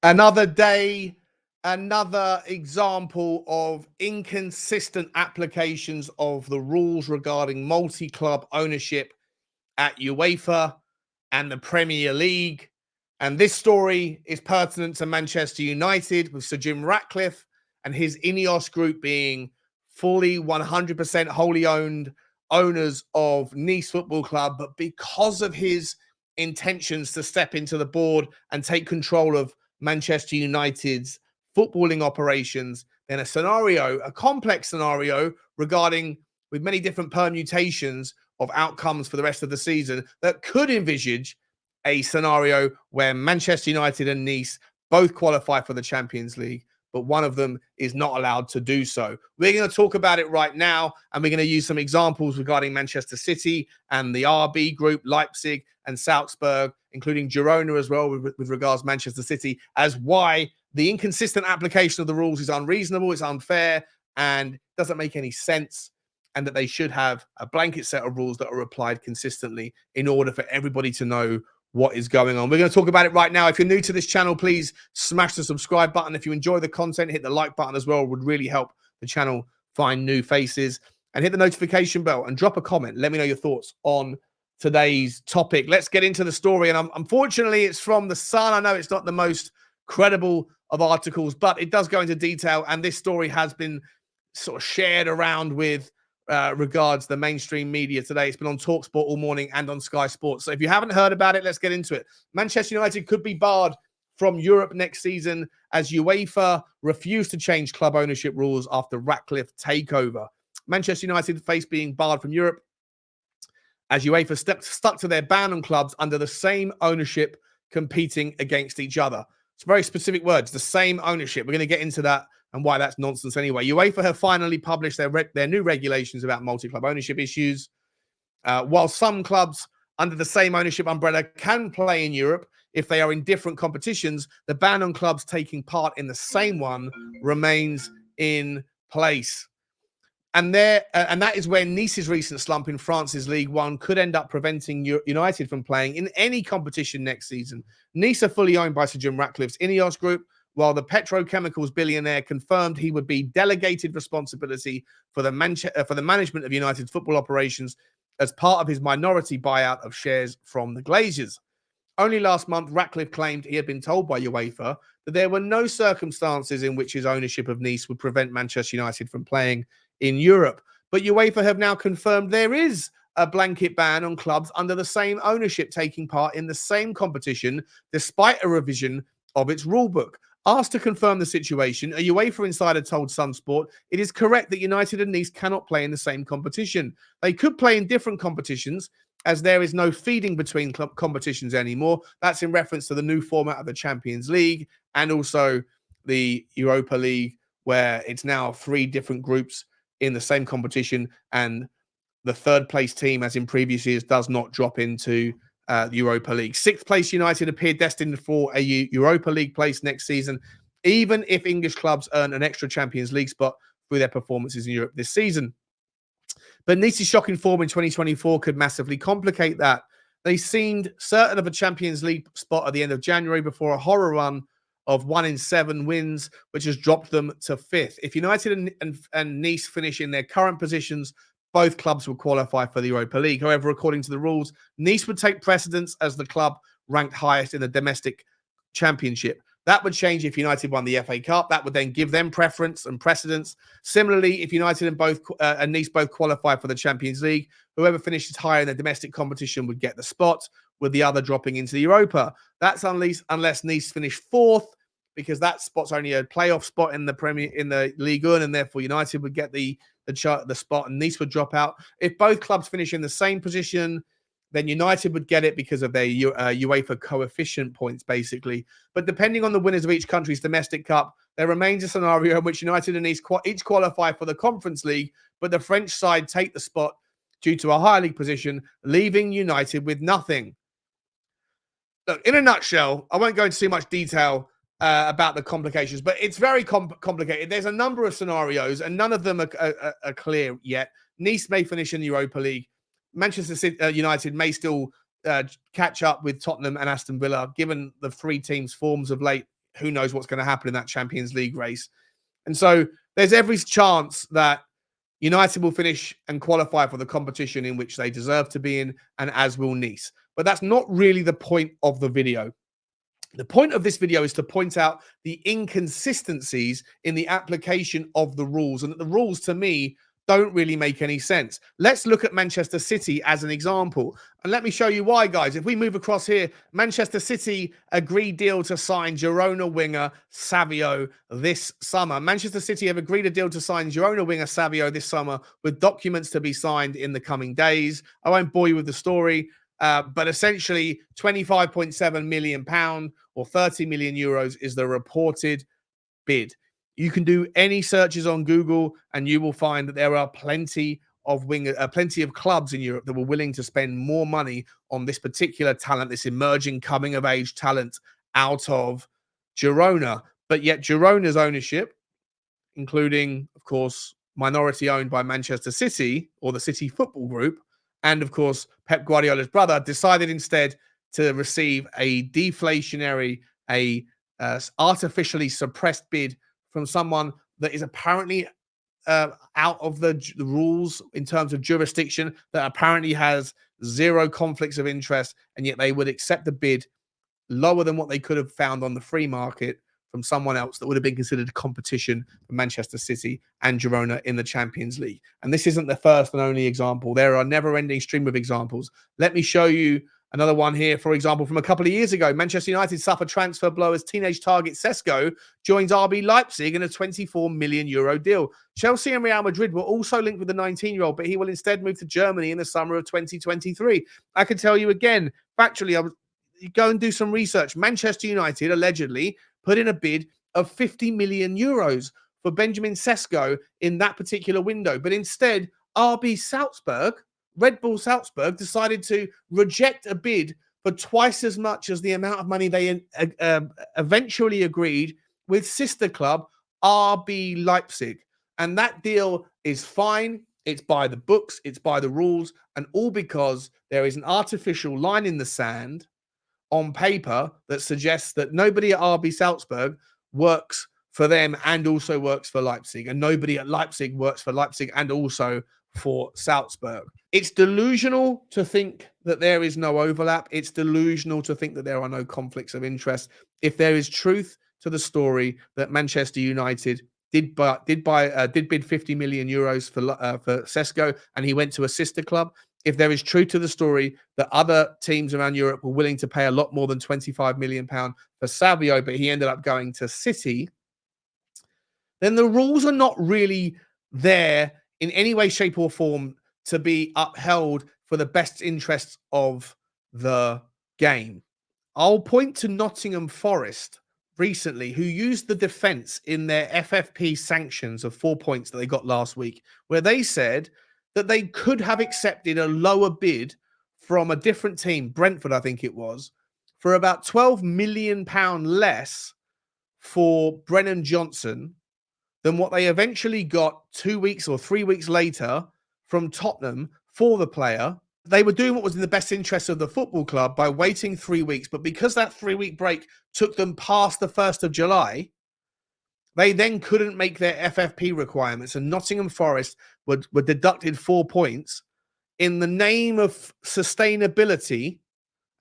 Another day, another example of inconsistent applications of the rules regarding multi-club ownership at UEFA and the Premier League. And this story is pertinent to Manchester United, with Sir Jim Ratcliffe and his Ineos group being fully 100% wholly owned owners of Nice Football Club. But because of his intentions to step into the board and take control of Manchester United's footballing operations, then a complex scenario regarding, with many different permutations of outcomes for the rest of the season, that could envisage a scenario where Manchester United and Nice both qualify for the Champions League, but one of them is not allowed to do so. We're going to talk about it right now, and we're going to use some examples regarding Manchester City and the RB group, Leipzig and Salzburg, including Girona as well, with regards to Manchester City, as why the inconsistent application of the rules is unreasonable, it's unfair, and doesn't make any sense, and that they should have a blanket set of rules that are applied consistently in order for everybody to know what is going on. We're going to talk about it right now. If you're new to this channel, please smash the subscribe button. If you enjoy the content, hit the like button as well. It would really help the channel find new faces. And hit the notification bell and drop a comment. Let me know your thoughts on today's topic. Let's get into the story. And unfortunately, it's from The Sun. I know it's not the most credible of articles, but it does go into detail. And this story has been sort of shared around with regards the mainstream media today. It's been on TalkSport all morning and on Sky Sports. So if you haven't heard about it, let's get into it. Manchester United could be barred from Europe next season as UEFA refused to change club ownership rules after Ratcliffe takeover. Manchester United face being barred from Europe as UEFA stuck to their ban on clubs under the same ownership competing against each other. It's very specific words, the same ownership. We're going to get into that and why that's nonsense anyway. UEFA have finally published their new regulations about multi-club ownership issues. While some clubs under the same ownership umbrella can play in Europe if they are in different competitions, the ban on clubs taking part in the same one remains in place. And that is where Nice's recent slump in France's League One could end up preventing United from playing in any competition next season. Nice are fully owned by Sir Jim Ratcliffe's Ineos group, while the petrochemicals billionaire confirmed he would be delegated responsibility for the management of United's football operations as part of his minority buyout of shares from the Glazers. Only last month, Ratcliffe claimed he had been told by UEFA that there were no circumstances in which his ownership of Nice would prevent Manchester United from playing in Europe. But UEFA have now confirmed there is a blanket ban on clubs under the same ownership taking part in the same competition, despite a revision of its rulebook. Asked to confirm the situation, a UEFA insider told Sunsport it is correct that United and Nice cannot play in the same competition. They could play in different competitions, as there is no feeding between club competitions anymore. That's in reference to the new format of the Champions League and also the Europa League, where it's now 3 different groups in the same competition, and the third place team, as in previous years, does not drop into the Europa League. 6th place United appear destined for a Europa League place next season, even if English clubs earn an extra Champions League spot through their performances in Europe this season. But Nice's shocking form in 2024 could massively complicate that. They seemed certain of a Champions League spot at the end of January before a horror run of 1 in 7 wins, which has dropped them to 5th. If United and Nice finish in their current positions, both clubs will qualify for the Europa League. However, according to the rules, Nice would take precedence as the club ranked highest in the domestic championship. That would change if United won the FA Cup. That would then give them preference and precedence. Similarly, if United and Nice both qualify for the Champions League, whoever finishes higher in the domestic competition would get the spot, with the other dropping into the Europa. That's unless Nice finish 4th, because that spot's only a playoff spot in the Ligue 1, and therefore United would get the spot and Nice would drop out. If both clubs finish in the same position, then United would get it because of their UEFA coefficient points, basically. But depending on the winners of each country's domestic cup, there remains a scenario in which United and Nice each qualify for the Conference League, but the French side take the spot due to a higher league position, leaving United with nothing. Look, in a nutshell, I won't go into too much detail about the complications, but it's very complicated. There's a number of scenarios, and none of them are clear yet. Nice may finish in the Europa League. Manchester City, United may still catch up with Tottenham and Aston Villa, given the 3 teams' forms of late. who knows what's going to happen in that Champions League race. And so there's every chance that United will finish and qualify for the competition in which they deserve to be in, and as will Nice. But that's not really the point of the video. The point of this video is to point out the inconsistencies in the application of the rules, and that the rules, to me, don't really make any sense. Let's look at Manchester City as an example. And let me show you why, guys. If we move across here, Manchester City agreed deal to sign Girona winger Savio this summer. Manchester City have agreed a deal to sign Girona winger Savio this summer with documents to be signed in the coming days. I won't bore you with the story. But essentially, £25.7 million or 30 million euros is the reported bid. You can do any searches on Google, and you will find that there are plenty of clubs in Europe that were willing to spend more money on this particular talent, this emerging coming-of-age talent out of Girona. But yet, Girona's ownership, including, of course, minority owned by Manchester City or the City Football Group, and of course, Pep Guardiola's brother, decided instead to receive a deflationary, artificially suppressed bid from someone that is apparently out of the rules in terms of jurisdiction, that apparently has zero conflicts of interest, and yet they would accept the bid lower than what they could have found on the free market from someone else that would have been considered competition for Manchester City and Girona in the Champions League. And this isn't the first and only example. There are a never-ending stream of examples. Let me show you another one here, for example, from a couple of years ago. Manchester United suffer transfer blow as teenage target Sesko joins RB Leipzig in a €24 million deal. Chelsea and Real Madrid were also linked with the 19-year-old, but he will instead move to Germany in the summer of 2023. I can tell you again, factually, you go and do some research. Manchester United allegedly put in a bid of €50 million for Benjamin Sesko in that particular window. But instead, RB Salzburg, Red Bull Salzburg, decided to reject a bid for twice as much as the amount of money they eventually agreed with sister club RB Leipzig. And that deal is fine. It's by the books. It's by the rules. And all because there is an artificial line in the sand on paper that suggests that nobody at RB Salzburg works for them and also works for Leipzig, and nobody at Leipzig works for Leipzig and also for Salzburg. It's delusional to think that there is no overlap. It's delusional to think that there are no conflicts of interest. If there is truth to the story that Manchester United did bid €50 million for Sesko, and he went to a sister club, if there is truth to the story that other teams around Europe were willing to pay a lot more than £25 million for Savio, but he ended up going to City, then the rules are not really there in any way, shape, or form to be upheld for the best interests of the game. I'll point to Nottingham Forest recently, who used the defense in their FFP sanctions of 4 points that they got last week, where they said that they could have accepted a lower bid from a different team, Brentford, I think it was, for about £12 million less for Brennan Johnson than what they eventually got 2 weeks or 3 weeks later from Tottenham for the player. They were doing what was in the best interest of the football club by waiting 3 weeks, but because that 3-week break took them past the 1st of July, they then couldn't make their FFP requirements, and Nottingham Forest were deducted 4 points in the name of sustainability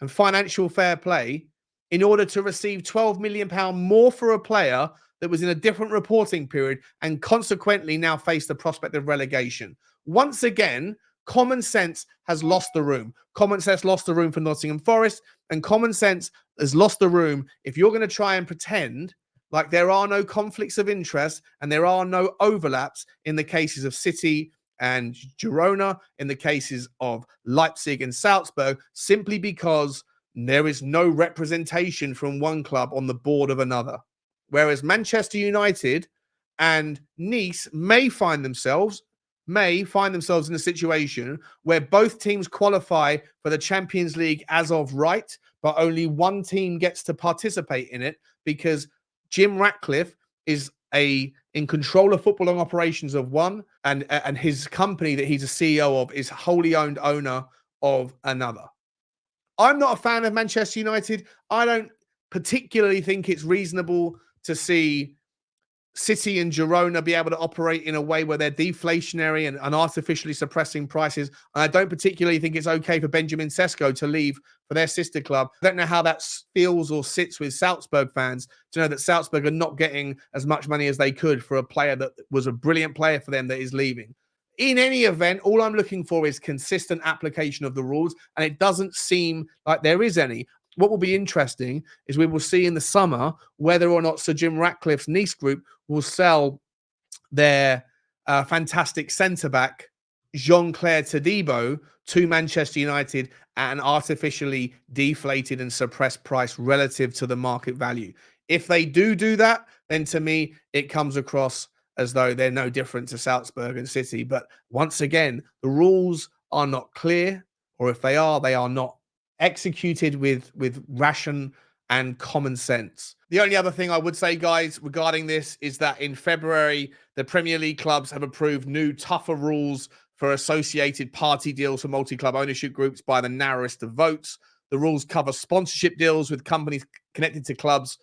and financial fair play in order to receive £12 million more for a player that was in a different reporting period and consequently now face the prospect of relegation. Once again, common sense has lost the room. Common sense lost the room for Nottingham Forest, and common sense has lost the room if you're going to try and pretend like there are no conflicts of interest and there are no overlaps in the cases of City and Girona, in the cases of Leipzig and Salzburg, simply because there is no representation from one club on the board of another. Whereas Manchester United and Nice may find themselves in a situation where both teams qualify for the Champions League as of right, but only one team gets to participate in it because Jim Ratcliffe is in control of footballing operations of one, and his company that he's a CEO of is wholly owned owner of another. I'm not a fan of Manchester United. I don't particularly think it's reasonable to see City and Girona be able to operate in a way where they're deflationary and artificially suppressing prices. And I don't particularly think it's okay for Benjamin Sesko to leave for their sister club. I don't know how that feels or sits with Salzburg fans to know that Salzburg are not getting as much money as they could for a player that was a brilliant player for them that is leaving. In any event, all I'm looking for is consistent application of the rules, and it doesn't seem like there is any. What will be interesting is we will see in the summer whether or not Sir Jim Ratcliffe's Nice group will sell their fantastic centre-back, Jean-Claire Todibo, to Manchester United at an artificially deflated and suppressed price relative to the market value. If they do that, then to me, it comes across as though they're no different to Salzburg and City. But once again, the rules are not clear, or if they are not executed with ration and common sense. The only other thing I would say, guys, regarding this is that in February, the Premier League clubs have approved new, tougher rules for associated party deals for multi-club ownership groups by the narrowest of votes. The rules cover sponsorship deals with companies connected to clubs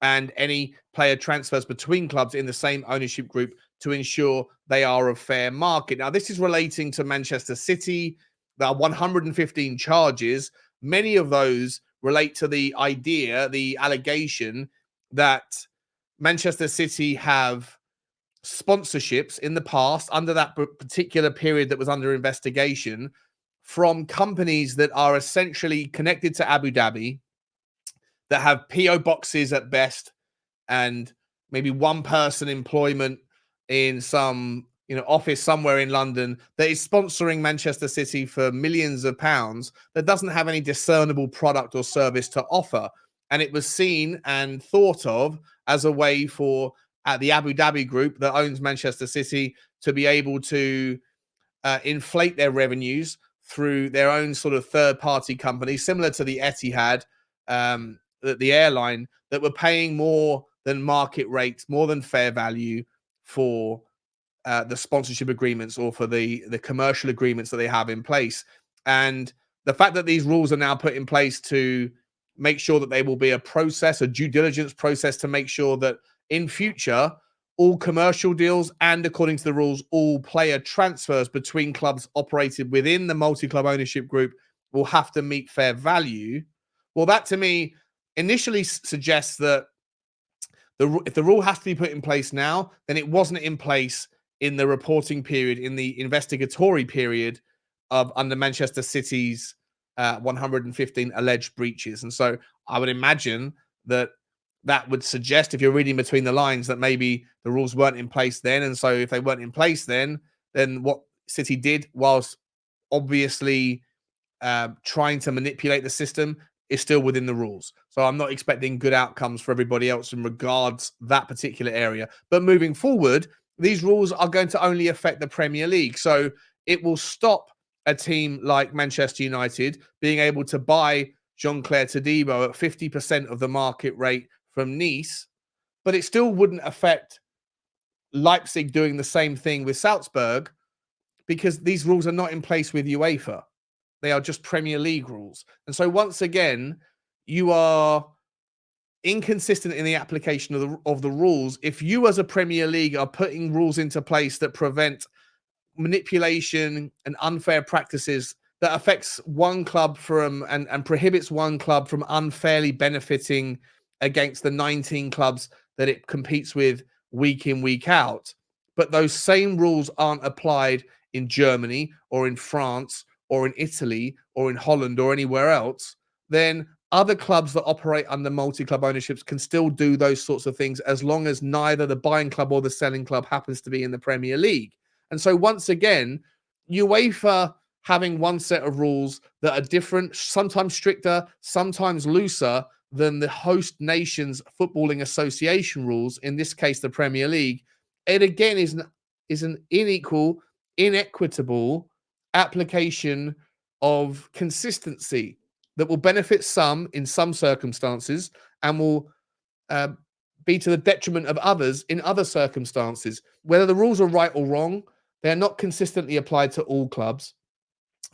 and any player transfers between clubs in the same ownership group to ensure they are a fair market. Now, this is relating to Manchester City. There are 115 charges. Many of those relate to the allegation that Manchester City have sponsorships in the past under that particular period that was under investigation from companies that are essentially connected to Abu Dhabi, that have PO boxes at best and maybe one person employment in some office somewhere in London, that is sponsoring Manchester City for millions of pounds, that doesn't have any discernible product or service to offer. And it was seen and thought of as a way for the Abu Dhabi group that owns Manchester City to be able to inflate their revenues through their own sort of third-party company, similar to the Etihad, the airline, that were paying more than market rates, more than fair value for the sponsorship agreements or for the commercial agreements that they have in place. And the fact that these rules are now put in place to make sure that there will be a process, a due diligence process, to make sure that in future, all commercial deals and, according to the rules, all player transfers between clubs operated within the multi-club ownership group will have to meet fair value. Well, that to me initially suggests that if the rule has to be put in place now, then it wasn't in place in the reporting period, in the investigatory period of under Manchester City's 115 alleged breaches. And so I would imagine that would suggest, if you're reading between the lines, that maybe the rules weren't in place then. And so if they weren't in place then what City did, whilst obviously trying to manipulate the system, is still within the rules. So I'm not expecting good outcomes for everybody else in regards that particular area. But moving forward, these rules are going to only affect the Premier League. So it will stop a team like Manchester United being able to buy Jean-Claire Todibo at 50% of the market rate from Nice, but it still wouldn't affect Leipzig doing the same thing with Salzburg, because these rules are not in place with UEFA. They are just Premier League rules. And so once again, you are inconsistent in the application of the rules. If you as a Premier League are putting rules into place that prevent manipulation and unfair practices, that affects one club from and prohibits one club from unfairly benefiting against the 19 clubs that it competes with week in, week out, but those same rules aren't applied in Germany or in France or in Italy or in Holland or anywhere else, then other clubs that operate under multi-club ownerships can still do those sorts of things, as long as neither the buying club or the selling club happens to be in the Premier League. And so once again, UEFA having one set of rules that are different, sometimes stricter, sometimes looser than the host nation's footballing association rules, in this case, the Premier League, it again is an unequal, inequitable application of consistency that will benefit some in some circumstances and will be to the detriment of others in other circumstances. Whether the rules are right or wrong, they're not consistently applied to all clubs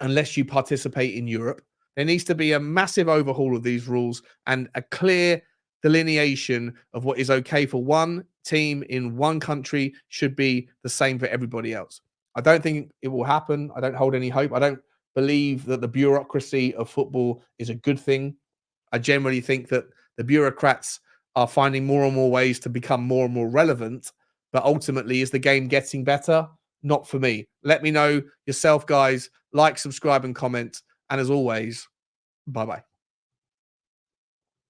unless you participate in Europe. There needs to be a massive overhaul of these rules and a clear delineation of what is okay for one team in one country should be the same for everybody else. I don't think it will happen. I don't hold any hope. I don't believe that the bureaucracy of football is a good thing. I generally think that the bureaucrats are finding more and more ways to become more and more relevant. But ultimately, is the game getting better? Not for me. Let me know yourself, guys. Like, subscribe, and comment. And as always, bye-bye.